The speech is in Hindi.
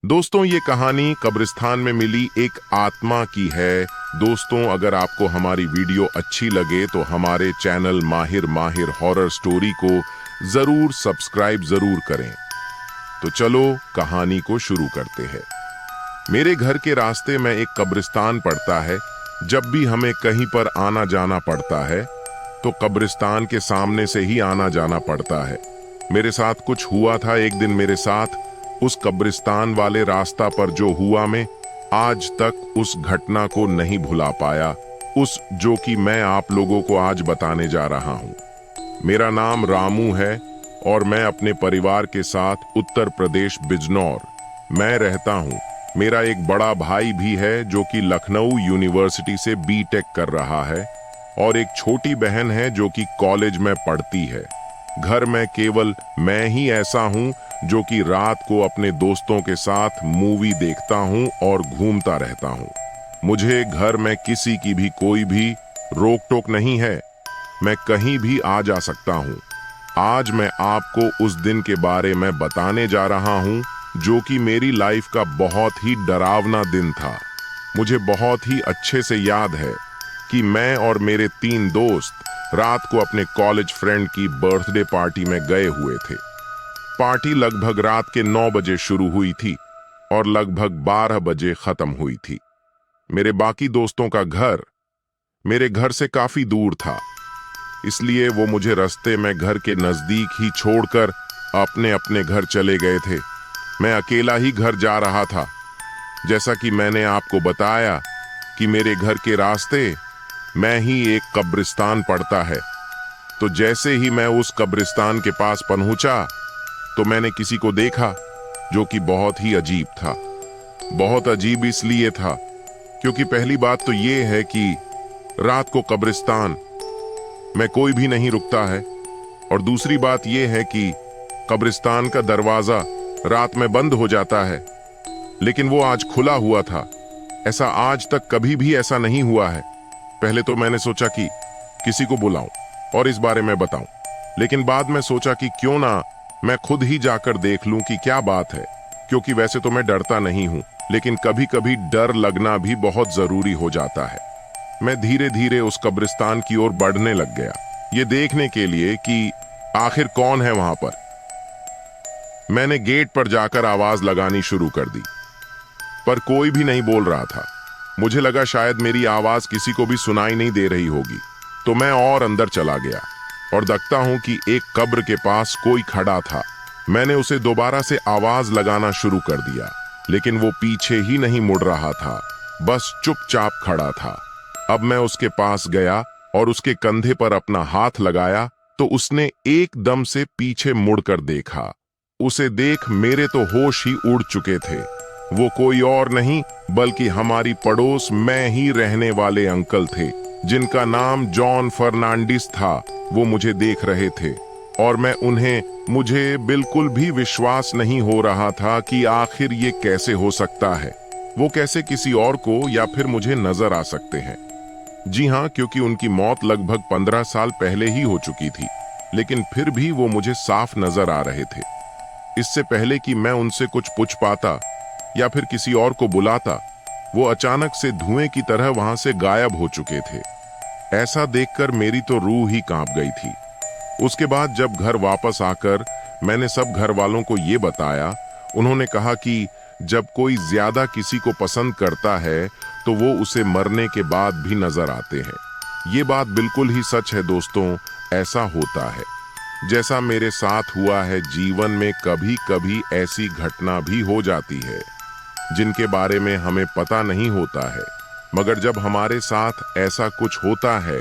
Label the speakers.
Speaker 1: दोस्तों, ये कहानी कब्रिस्तान में मिली एक आत्मा की है। दोस्तों, अगर आपको हमारी वीडियो अच्छी लगे तो हमारे चैनल माहिर माहिर हॉरर स्टोरी को जरूर सब्सक्राइब जरूर करें। तो चलो कहानी को शुरू करते हैं। मेरे घर के रास्ते में एक कब्रिस्तान पड़ता है। जब भी हमें कहीं पर आना जाना पड़ता है तो कब्रिस्तान के सामने से ही आना जाना पड़ता है। मेरे साथ कुछ हुआ था एक दिन मेरे साथ उस कब्रिस्तान वाले रास्ता पर जो हुआ, मैं आज तक उस घटना को नहीं भुला पाया, उस जो कि मैं आप लोगों को आज बताने जा रहा हूं। मेरा नाम रामू है और मैं अपने परिवार के साथ उत्तर प्रदेश बिजनौर मैं रहता हूं। मेरा एक बड़ा भाई भी है जो कि लखनऊ यूनिवर्सिटी से बीटेक कर रहा है और एक छोटी बहन है जो कि कॉलेज में पढ़ती है। घर में केवल मैं ही ऐसा हूं जो कि रात को अपने दोस्तों के साथ मूवी देखता हूं और घूमता रहता हूं। मुझे घर में किसी की भी कोई भी रोक टोक नहीं है। मैं कहीं भी आ जा सकता हूं। आज मैं आपको उस दिन के बारे में बताने जा रहा हूं जो कि मेरी लाइफ का बहुत ही डरावना दिन था। मुझे बहुत ही अच्छे से याद है कि मैं और मेरे 3 दोस्त रात को अपने कॉलेज फ्रेंड की बर्थडे पार्टी में गए हुए थे। पार्टी लगभग रात के 9 बजे शुरू हुई थी और लगभग 12 बजे खत्म हुई थी। मेरे बाकी दोस्तों का घर मेरे घर से काफी दूर था, इसलिए वो मुझे रास्ते में घर के नजदीक ही छोड़कर अपने अपने घर चले गए थे। मैं अकेला ही घर जा रहा था। जैसा कि मैंने आपको बताया कि मेरे घर के रास्ते में ही एक कब्रिस्तान पड़ता है। तो जैसे ही मैं उस कब्रिस्तान के पास पहुंचा तो मैंने किसी को देखा जो कि बहुत ही अजीब था। बहुत अजीब इसलिए था क्योंकि पहली बात तो ये है कि रात को कब्रिस्तान में कोई भी नहीं रुकता है, और दूसरी बात ये है कि कब्रिस्तान का दरवाजा रात में बंद हो जाता है, लेकिन वो आज खुला हुआ था। ऐसा आज तक कभी भी ऐसा नहीं हुआ है। पहले तो मैंने सोचा कि किसी को बुलाऊं और इस बारे में बताऊं, लेकिन बाद में सोचा कि क्यों ना मैं खुद ही जाकर देख लूं कि क्या बात है, क्योंकि वैसे तो मैं डरता नहीं हूं, लेकिन कभी कभी डर लगना भी बहुत जरूरी हो जाता है। मैं धीरे धीरे उस कब्रिस्तान की ओर बढ़ने लग गया, ये देखने के लिए कि आखिर कौन है वहां पर। मैंने गेट पर जाकर आवाज लगानी शुरू कर दी, पर कोई भी नहीं बोल रहा था। मुझे लगा शायद मेरी आवाज किसी को भी सुनाई नहीं दे रही होगी, तो मैं और अंदर चला गया और देखता हूं कि एक कब्र के पास कोई खड़ा था। मैंने उसे दोबारा से आवाज लगाना शुरू कर दिया, लेकिन वो पीछे ही नहीं मुड़ रहा था, बस चुपचाप खड़ा था। अब मैं उसके पास गया और उसके कंधे पर अपना हाथ लगाया तो उसने एकदम से पीछे मुड़कर देखा। उसे देख मेरे तो होश ही उड़ चुके थे। वो कोई और नहीं बल्कि हमारी पड़ोस में ही रहने वाले अंकल थे, जिनका नाम जॉन फर्नांडिस था। वो मुझे देख रहे थे और मुझे बिल्कुल भी विश्वास नहीं हो रहा था कि आखिर ये कैसे हो सकता है। वो कैसे किसी और को या फिर मुझे नजर आ सकते हैं। जी हाँ, क्योंकि उनकी मौत लगभग 15 साल पहले ही हो चुकी थी, लेकिन फिर भी वो मुझे साफ नजर आ रहे थे। इससे पहले कि मैं उनसे कुछ पूछ पाता या फिर किसी और को बुलाता, वो अचानक से धुएं की तरह वहां से गायब हो चुके थे। ऐसा देखकर मेरी तो रूह ही कांप गई थी। उसके बाद जब घर वापस आकर मैंने सब घर वालों को ये बताया, उन्होंने कहा कि जब कोई ज्यादा किसी को पसंद करता है तो वो उसे मरने के बाद भी नजर आते हैं। ये बात बिल्कुल ही सच है दोस्तों, ऐसा होता है। जैसा मेरे साथ हुआ है, जीवन में कभी कभी ऐसी घटना भी हो जाती है जिनके बारे में हमें पता नहीं होता है, मगर जब हमारे साथ ऐसा कुछ होता है